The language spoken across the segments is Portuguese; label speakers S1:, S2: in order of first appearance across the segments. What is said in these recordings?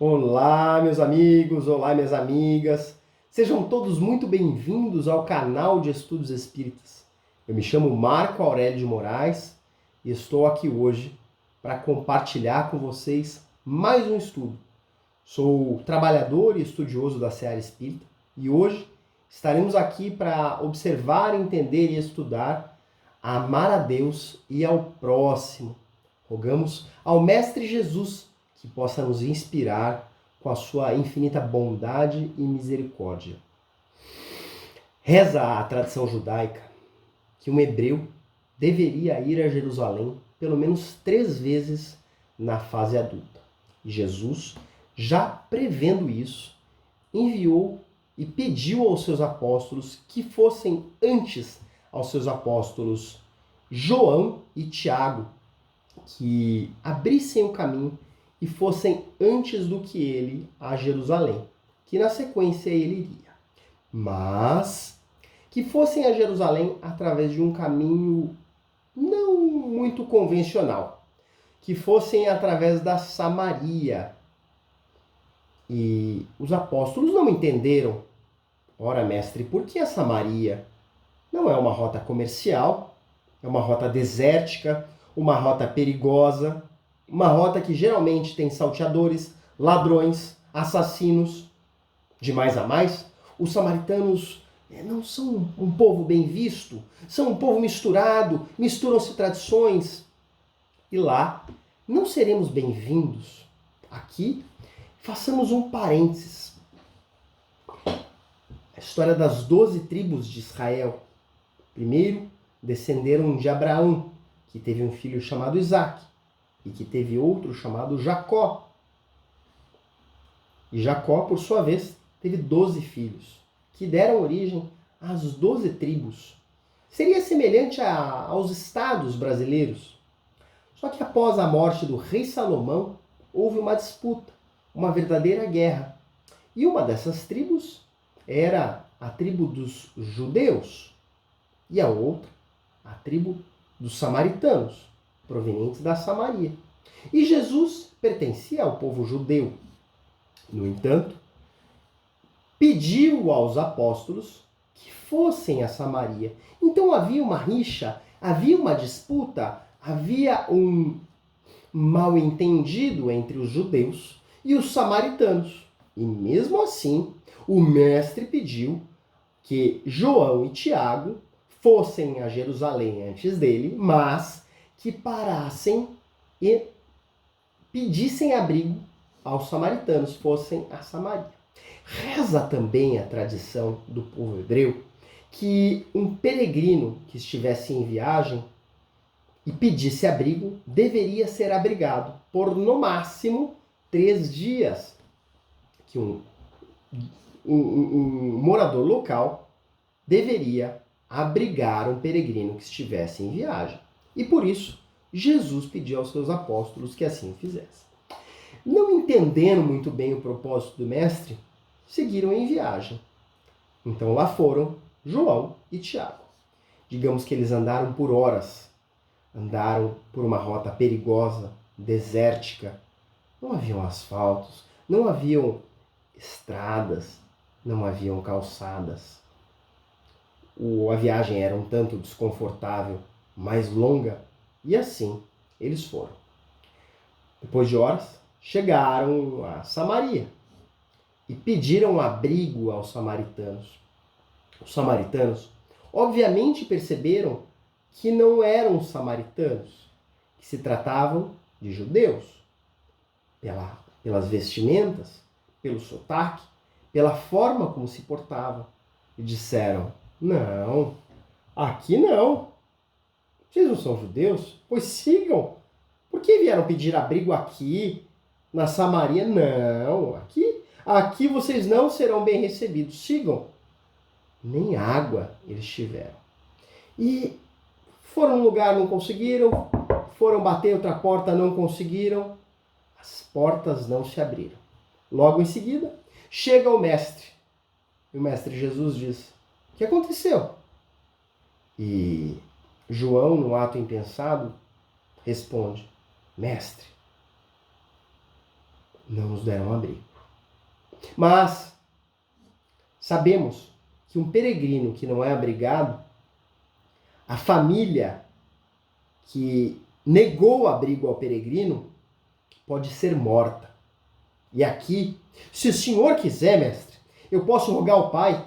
S1: Olá, meus amigos, olá, minhas amigas. Sejam todos muito bem-vindos ao canal de Estudos Espíritas. Eu me chamo Marco Aurélio de Moraes e estou aqui hoje para compartilhar com vocês mais um estudo. Sou trabalhador e estudioso da Seara Espírita e hoje estaremos aqui para observar, entender e estudar, amar a Deus e ao próximo. Rogamos ao Mestre Jesus que possa nos inspirar com a sua infinita bondade e misericórdia. Reza a tradição judaica que um hebreu deveria ir a Jerusalém pelo menos 3 vezes na fase adulta. E Jesus, já prevendo isso, enviou e pediu aos seus apóstolos que fossem antes aos seus apóstolos João e Tiago, que abrissem o caminho e fossem antes do que ele a Jerusalém, que na sequência ele iria. Mas que fossem a Jerusalém através de um caminho não muito convencional, que fossem através da Samaria. E os apóstolos não entenderam. Ora, mestre, por que a Samaria? Não é uma rota comercial, é uma rota desértica, uma rota perigosa, uma rota que geralmente tem salteadores, ladrões, assassinos. De mais a mais, os samaritanos não são um povo bem visto, são um povo misturado, misturam-se tradições. E lá não seremos bem-vindos. Aqui, façamos um parênteses. A história das 12 tribos de Israel. Primeiro, descenderam de Abraão, que teve um filho chamado Isaque, e que teve outro chamado Jacó. E Jacó, por sua vez, teve 12 filhos, que deram origem às 12 tribos. Seria semelhante aos estados brasileiros. Só que após a morte do rei Salomão, houve uma disputa, uma verdadeira guerra. E uma dessas tribos era a tribo dos judeus, e a outra, a tribo dos samaritanos, provenientes da Samaria. E Jesus pertencia ao povo judeu. No entanto, pediu aos apóstolos que fossem a Samaria. Então havia uma rixa, havia uma disputa, havia um mal-entendido entre os judeus e os samaritanos. E mesmo assim, o mestre pediu que João e Tiago fossem a Jerusalém antes dele, mas que parassem e pedissem abrigo aos samaritanos, fossem a Samaria. Reza também a tradição do povo hebreu que um peregrino que estivesse em viagem e pedisse abrigo deveria ser abrigado por no máximo 3 dias. Que um morador local deveria abrigar um peregrino que estivesse em viagem. E por isso, Jesus pediu aos seus apóstolos que assim fizessem. Não entendendo muito bem o propósito do mestre, seguiram em viagem. Então lá foram João e Tiago. Digamos que eles andaram por horas, andaram por uma rota perigosa, desértica. Não haviam asfaltos, não haviam estradas, não haviam calçadas. A viagem era um tanto desconfortável, mais longa, e assim eles foram. Depois de horas, chegaram a Samaria e pediram abrigo aos samaritanos. Os samaritanos, obviamente, perceberam que não eram samaritanos, que se tratavam de judeus, pelas vestimentas, pelo sotaque, pela forma como se portavam, e disseram: não, aqui não. Vocês não são judeus? Pois sigam. Por que vieram pedir abrigo aqui, na Samaria? Não, aqui vocês não serão bem recebidos. Sigam. Nem água eles tiveram. E foram num lugar, não conseguiram. Foram bater outra porta, não conseguiram. As portas não se abriram. Logo em seguida, chega o mestre. E o mestre Jesus diz: o que aconteceu? E João, num ato impensado, responde: mestre, não nos deram abrigo. Mas sabemos que um peregrino que não é abrigado, a família que negou abrigo ao peregrino pode ser morta. E aqui, se o senhor quiser, mestre, eu posso rogar ao Pai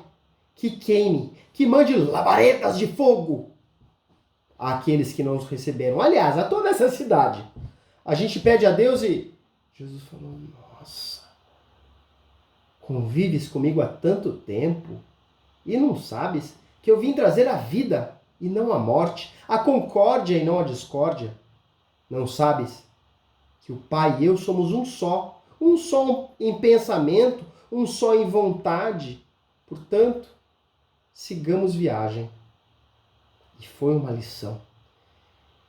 S1: que queime, que mande labaredas de fogo àqueles que não nos receberam. Aliás, a toda essa cidade. A gente pede a Deus e Jesus falou, nossa, convives comigo há tanto tempo e não sabes que eu vim trazer a vida e não a morte, a concórdia e não a discórdia. Não sabes que o Pai e eu somos um só em pensamento, um só em vontade. Portanto, sigamos viagem. E foi uma lição.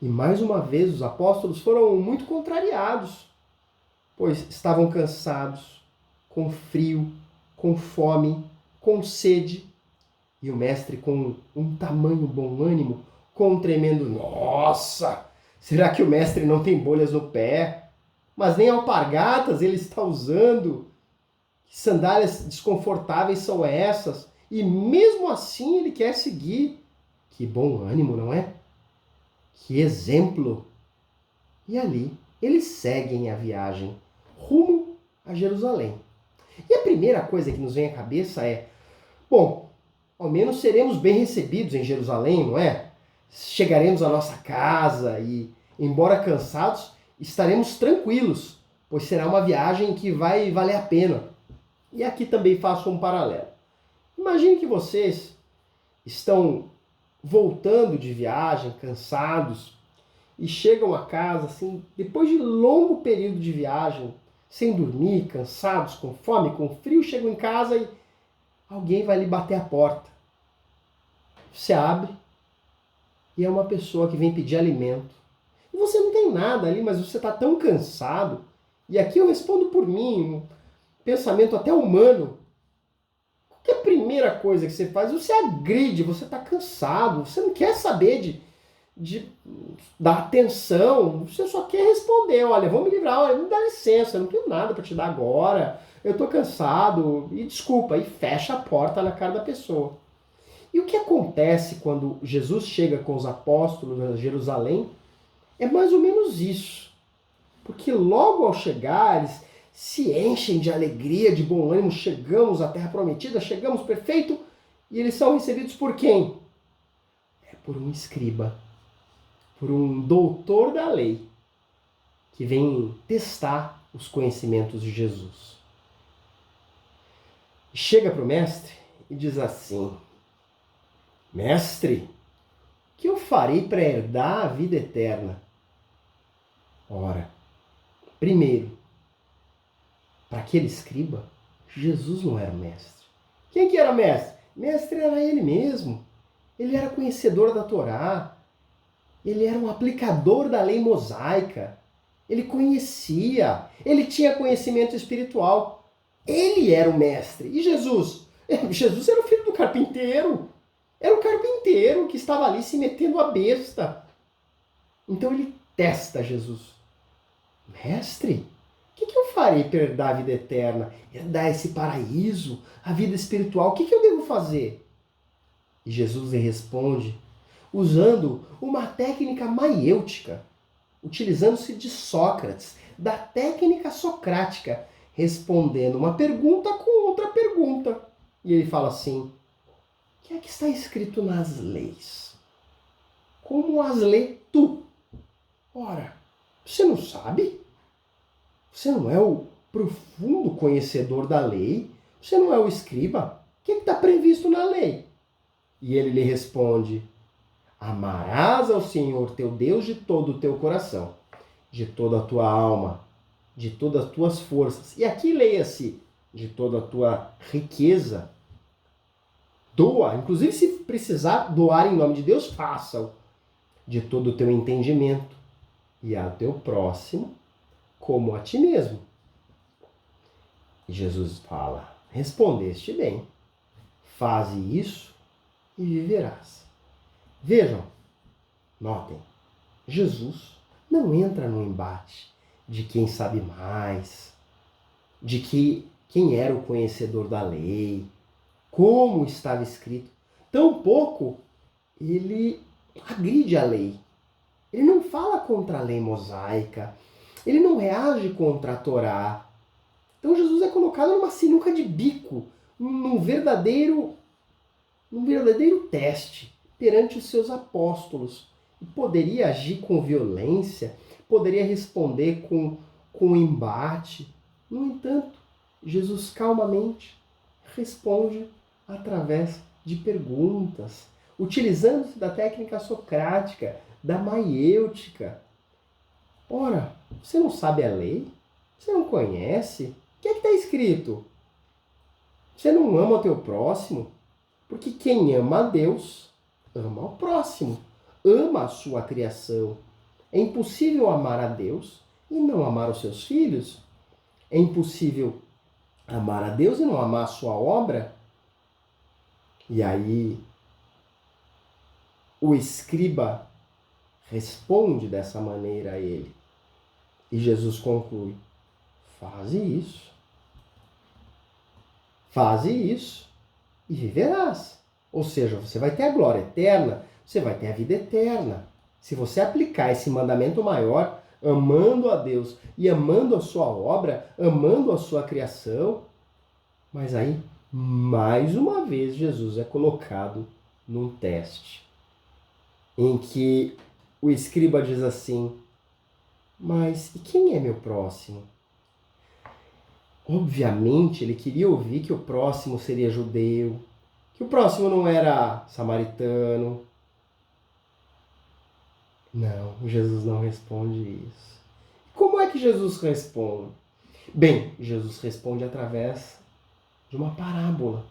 S1: E mais uma vez os apóstolos foram muito contrariados, pois estavam cansados, com frio, com fome, com sede. E o mestre, com um tamanho bom ânimo, com um tremendo nossa! Será que o mestre não tem bolhas no pé? Mas nem alpargatas ele está usando. Que sandálias desconfortáveis são essas? E mesmo assim ele quer seguir. Que bom ânimo, não é? Que exemplo! E ali eles seguem a viagem rumo a Jerusalém. E a primeira coisa que nos vem à cabeça é, bom, ao menos seremos bem recebidos em Jerusalém, não é? Chegaremos à nossa casa e, embora cansados, estaremos tranquilos, pois será uma viagem que vai valer a pena. E aqui também faço um paralelo. Imagine que vocês estão voltando de viagem, cansados, e chegam a casa, assim, depois de longo período de viagem, sem dormir, cansados, com fome, com frio, chegam em casa e alguém vai lhe bater a porta. Você abre e é uma pessoa que vem pedir alimento. E você não tem nada ali, mas você está tão cansado. E aqui eu respondo por mim, um pensamento até humano. Qual que é a primeira coisa que você faz? Você agride, você está cansado, você não quer saber de dar atenção, você só quer responder, olha, vou me livrar, olha, me dá licença, eu não tenho nada para te dar agora, eu estou cansado, e desculpa, e fecha a porta na cara da pessoa. E o que acontece quando Jesus chega com os apóstolos a Jerusalém é mais ou menos isso. Porque logo ao chegar, eles se enchem de alegria, de bom ânimo, chegamos à Terra Prometida, chegamos perfeito, e eles são recebidos por quem? É por um escriba, por um doutor da lei, que vem testar os conhecimentos de Jesus. Chega para o mestre e diz assim, mestre, o que eu farei para herdar a vida eterna? Ora, primeiro, para aquele escriba, Jesus não era mestre. Quem que era mestre? Mestre era ele mesmo. Ele era conhecedor da Torá. Ele era um aplicador da lei mosaica. Ele conhecia. Ele tinha conhecimento espiritual. Ele era o mestre. E Jesus? Jesus era o filho do carpinteiro. Era o carpinteiro que estava ali se metendo a besta. Então ele testa Jesus. Mestre, o que eu farei para herdar a vida eterna? Herdar esse paraíso, a vida espiritual? O que eu devo fazer? E Jesus lhe responde usando uma técnica maiêutica, utilizando-se de Sócrates, da técnica socrática, respondendo uma pergunta com outra pergunta. E ele fala assim, o que é que está escrito nas leis? Como as lê tu? Ora, você não sabe? Você não é o profundo conhecedor da lei? Você não é o escriba? O que está previsto na lei? E ele lhe responde, amarás ao Senhor teu Deus de todo o teu coração, de toda a tua alma, de todas as tuas forças. E aqui leia-se, de toda a tua riqueza. Doa, inclusive se precisar doar em nome de Deus, faça-o. De todo o teu entendimento e ao teu próximo como a ti mesmo. E Jesus fala, respondeste bem, faze isso e viverás. Vejam, notem, Jesus não entra no embate de quem sabe mais. de que quem era o conhecedor da lei, como estava escrito. Tampouco ele agride a lei. Ele não fala contra a lei mosaica. Ele não reage contra a Torá. Então Jesus é colocado numa sinuca de bico, num verdadeiro teste perante os seus apóstolos. E poderia agir com violência, poderia responder com embate. No entanto, Jesus calmamente responde através de perguntas, utilizando-se da técnica socrática, da maiêutica. Ora, você não sabe a lei? Você não conhece? O que é que está escrito? Você não ama o teu próximo? Porque quem ama a Deus, ama ao próximo, ama a sua criação. É impossível amar a Deus e não amar os seus filhos. É impossível amar a Deus e não amar a sua obra. E aí, o escriba responde dessa maneira a ele. E Jesus conclui: faze isso. Faze isso e viverás. Ou seja, você vai ter a glória eterna, você vai ter a vida eterna. Se você aplicar esse mandamento maior, amando a Deus e amando a sua obra, amando a sua criação, mas aí, mais uma vez, Jesus é colocado num teste, em que o escriba diz assim: mas e quem é meu próximo? Obviamente, ele queria ouvir que o próximo seria judeu, que o próximo não era samaritano. Não, Jesus não responde isso. Como é que Jesus responde? Bem, Jesus responde através de uma parábola,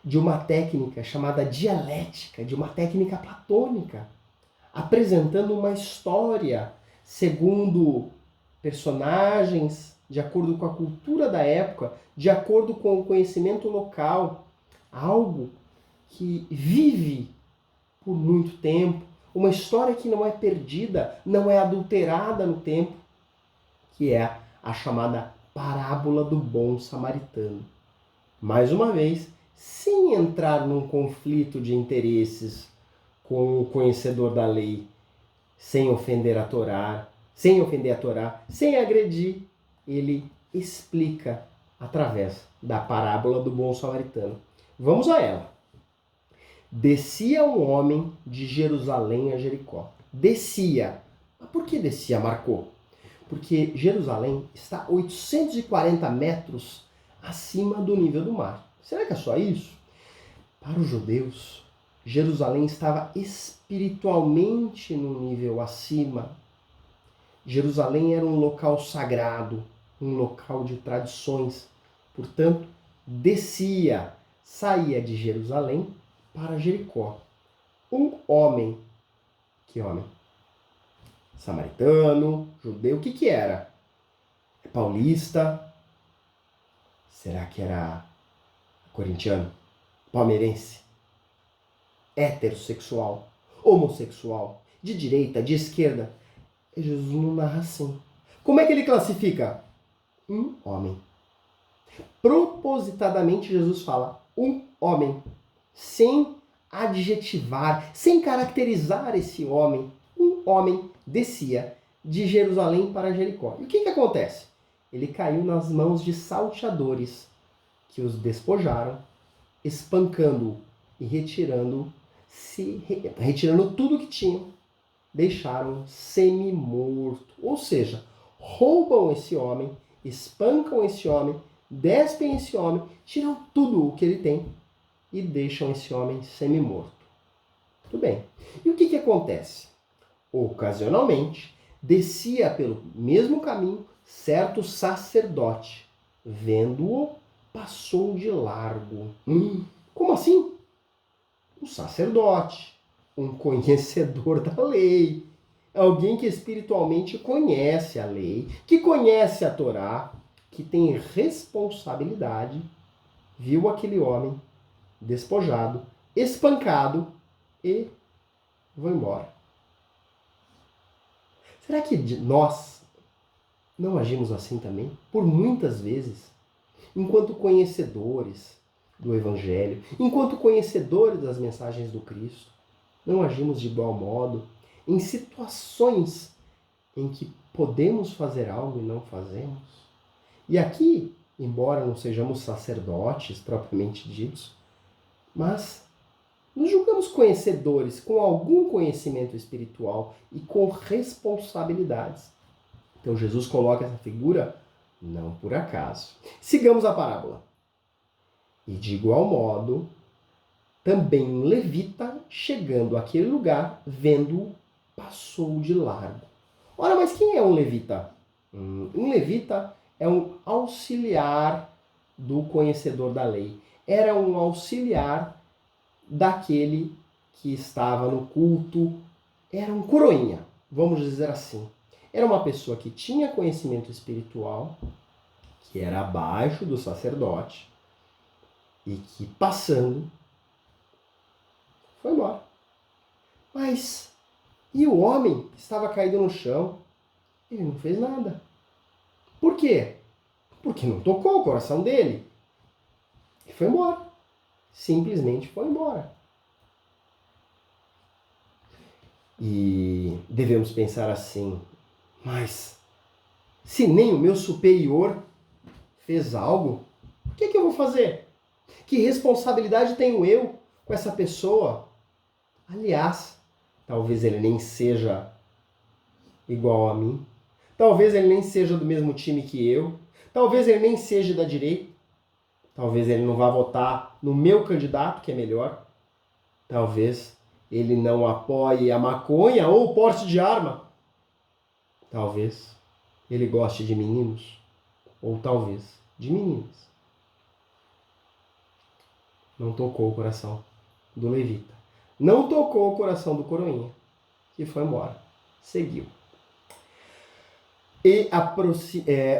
S1: de uma técnica chamada dialética, de uma técnica platônica, apresentando uma história segundo personagens, de acordo com a cultura da época, de acordo com o conhecimento local, algo que vive por muito tempo, uma história que não é perdida, não é adulterada no tempo, que é a chamada parábola do bom samaritano. Mais uma vez, sem entrar num conflito de interesses com o conhecedor da lei, sem ofender a Torá, sem agredir, ele explica através da parábola do bom samaritano. Vamos a ela. Descia um homem de Jerusalém a Jericó. Descia. Mas por que descia, Marcou? Porque Jerusalém está 840 metros acima do nível do mar. Será que é só isso? Para os judeus, Jerusalém estava espiritualmente num nível acima. Jerusalém era um local sagrado, um local de tradições. Portanto, saía de Jerusalém para Jericó. Um homem, que homem? Samaritano, judeu, o que era? Paulista? Será que era corintiano? Palmeirense? Heterossexual? Homossexual? De direita, de esquerda? Jesus não narra assim. Como é que ele classifica? Um homem. Propositadamente Jesus fala um homem, sem adjetivar, sem caracterizar esse homem. Um homem descia de Jerusalém para Jericó. E o que acontece? Ele caiu nas mãos de salteadores, que os despojaram, espancando-o e retirando tudo que tinham. Deixaram semi-morto. Ou seja, roubam esse homem, espancam esse homem, despem esse homem, tiram tudo o que ele tem e deixam esse homem semi-morto. Tudo bem. E o que acontece? Ocasionalmente, descia pelo mesmo caminho certo sacerdote. Vendo-o, passou de largo. Como assim? Um sacerdote, um conhecedor da lei, alguém que espiritualmente conhece a lei, que conhece a Torá, que tem responsabilidade, viu aquele homem despojado, espancado e foi embora. Será que nós não agimos assim também? Por muitas vezes, enquanto conhecedores do Evangelho, enquanto conhecedores das mensagens do Cristo, não agimos de igual modo em situações em que podemos fazer algo e não fazemos? E aqui, embora não sejamos sacerdotes propriamente ditos, mas nos julgamos conhecedores com algum conhecimento espiritual e com responsabilidades. Então Jesus coloca essa figura não por acaso. Sigamos a parábola. E de igual modo, também um levita, chegando àquele lugar, vendo-o, passou de largo. Ora, mas quem é um levita? Um levita é um auxiliar do conhecedor da lei. Era um auxiliar daquele que estava no culto. Era um coroinha, vamos dizer assim. Era uma pessoa que tinha conhecimento espiritual, que era abaixo do sacerdote, e que, passando, foi embora. Mas, e o homem que estava caído no chão? Ele não fez nada. Por quê? Porque não tocou o coração dele. E foi embora. Simplesmente foi embora. E devemos pensar assim, mas se nem o meu superior fez algo, o que eu vou fazer? Que responsabilidade tenho eu com essa pessoa? Aliás, talvez ele nem seja igual a mim. Talvez ele nem seja do mesmo time que eu. Talvez ele nem seja da direita. Talvez ele não vá votar no meu candidato, que é melhor. Talvez ele não apoie a maconha ou o porte de arma. Talvez ele goste de meninos. Ou talvez de meninas. Não tocou o coração do levita. Não tocou o coração do coroinha, que foi embora. Seguiu.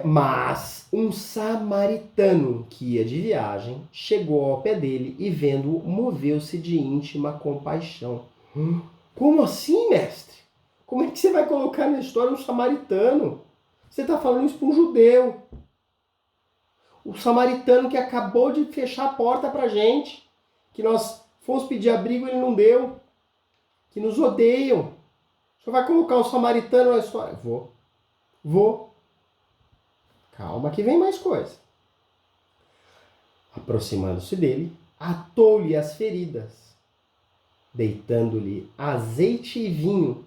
S1: Mas um samaritano que ia de viagem chegou ao pé dele e, vendo-o, moveu-se de íntima compaixão. Como assim, mestre? Como é que você vai colocar na história um samaritano? Você está falando isso para um judeu. O samaritano que acabou de fechar a porta para a gente, que nós fomos pedir abrigo e ele não deu, que nos odeiam. O senhor vai colocar um samaritano na história? Vou. Calma que vem mais coisa. Aproximando-se dele, atou-lhe as feridas, deitando-lhe azeite e vinho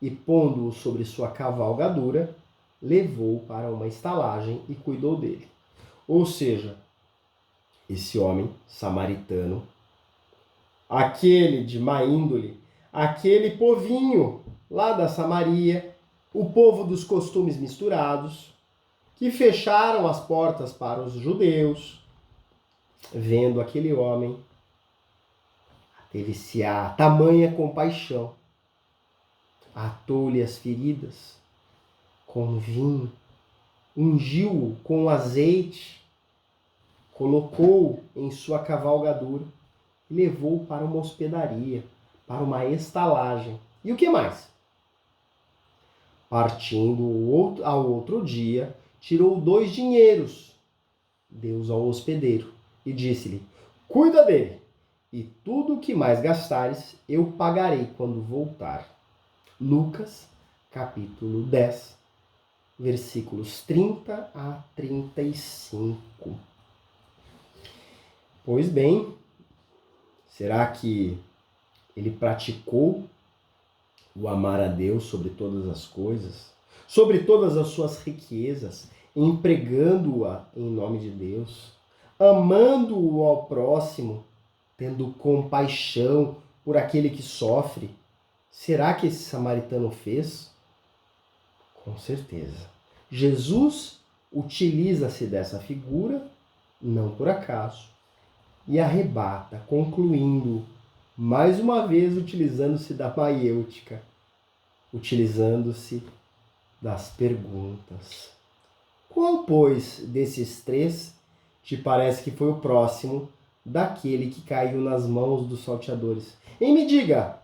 S1: e pondo-o sobre sua cavalgadura, levou-o para uma estalagem e cuidou dele. Ou seja, esse homem samaritano, aquele de má índole, aquele povinho lá da Samaria, o povo dos costumes misturados, que fecharam as portas para os judeus, vendo aquele homem, teve-se a tamanha compaixão, atou-lhe as feridas com vinho, ungiu-o com azeite, colocou-o em sua cavalgadura e levou-o para uma hospedaria, para uma estalagem. E o que mais? Partindo ao outro dia, tirou 2 dinheiros, deu-os ao hospedeiro e disse-lhe: cuida dele, e tudo o que mais gastares eu pagarei quando voltar. Lucas, capítulo 10, versículos 30 a 35. Pois bem, será que ele praticou o amar a Deus sobre todas as coisas, sobre todas as suas riquezas, empregando-a em nome de Deus, amando-o ao próximo, tendo compaixão por aquele que sofre? Será que esse samaritano fez? Com certeza. Jesus utiliza-se dessa figura, não por acaso, e arrebata, concluindo, mais uma vez utilizando-se da maiêutica, utilizando-se das perguntas. Qual, pois, desses 3 te parece que foi o próximo daquele que caiu nas mãos dos salteadores? E me diga,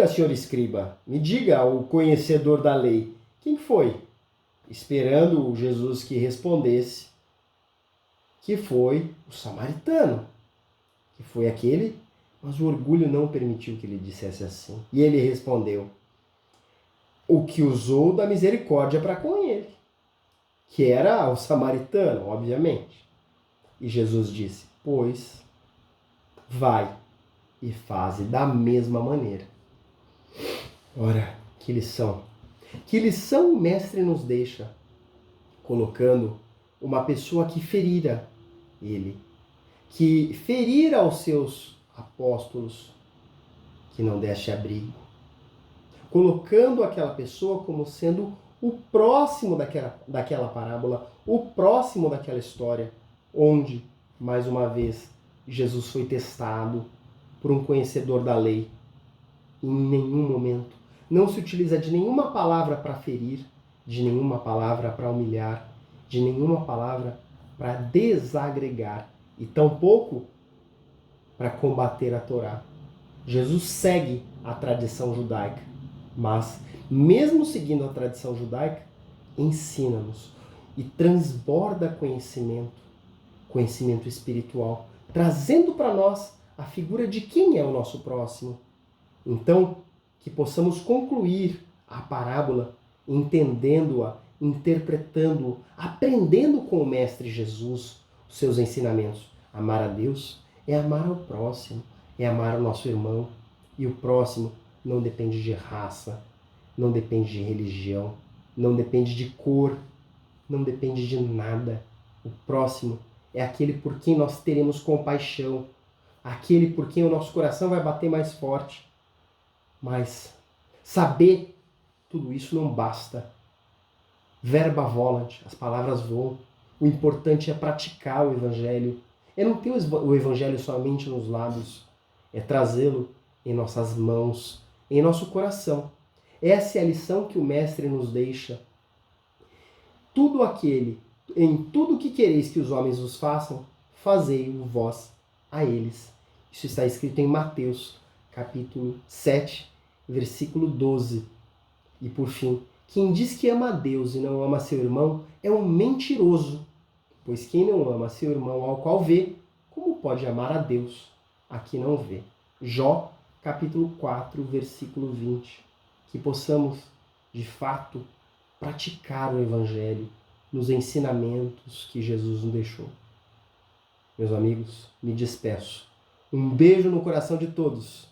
S1: senhor escriba, me diga, o conhecedor da lei, quem foi? esperando Jesus que respondesse que foi o samaritano, que foi aquele, mas o orgulho não permitiu que ele dissesse assim. E ele respondeu: o que usou da misericórdia para com ele, que era o samaritano, obviamente. E Jesus disse: pois, vai e faze da mesma maneira. Ora, que lição! Que lição o mestre nos deixa, colocando uma pessoa que ferira ele, que ferira aos seus apóstolos, que não desse abrigo, colocando aquela pessoa como sendo o próximo daquela parábola, o próximo daquela história, onde, mais uma vez, Jesus foi testado por um conhecedor da lei. Em nenhum momento não se utiliza de nenhuma palavra para ferir, de nenhuma palavra para humilhar, de nenhuma palavra para desagregar e tampouco para combater a Torá. Jesus segue a tradição judaica, mas mesmo seguindo a tradição judaica, ensina-nos e transborda conhecimento espiritual, trazendo para nós a figura de quem é o nosso próximo. Então, que possamos concluir a parábola entendendo-a, interpretando, aprendendo com o Mestre Jesus os seus ensinamentos. Amar a Deus é amar ao próximo, é amar o nosso irmão. E o próximo não depende de raça, não depende de religião, não depende de cor, não depende de nada. O próximo é aquele por quem nós teremos compaixão, aquele por quem o nosso coração vai bater mais forte. Mas saber tudo isso não basta. Verba volant, as palavras voam. O importante é praticar o Evangelho. É não ter o Evangelho somente nos lábios, é trazê-lo em nossas mãos, em nosso coração. Essa é a lição que o Mestre nos deixa. Em tudo que quereis que os homens vos façam, fazei-o vós a eles. Isso está escrito em Mateus, capítulo 7, versículo 12. E por fim, quem diz que ama a Deus e não ama seu irmão é um mentiroso, pois quem não ama seu irmão ao qual vê, como pode amar a Deus a que não vê? Jó, capítulo 4, versículo 20. Que possamos, de fato, praticar o Evangelho nos ensinamentos que Jesus nos deixou. Meus amigos, me despeço. Um beijo no coração de todos.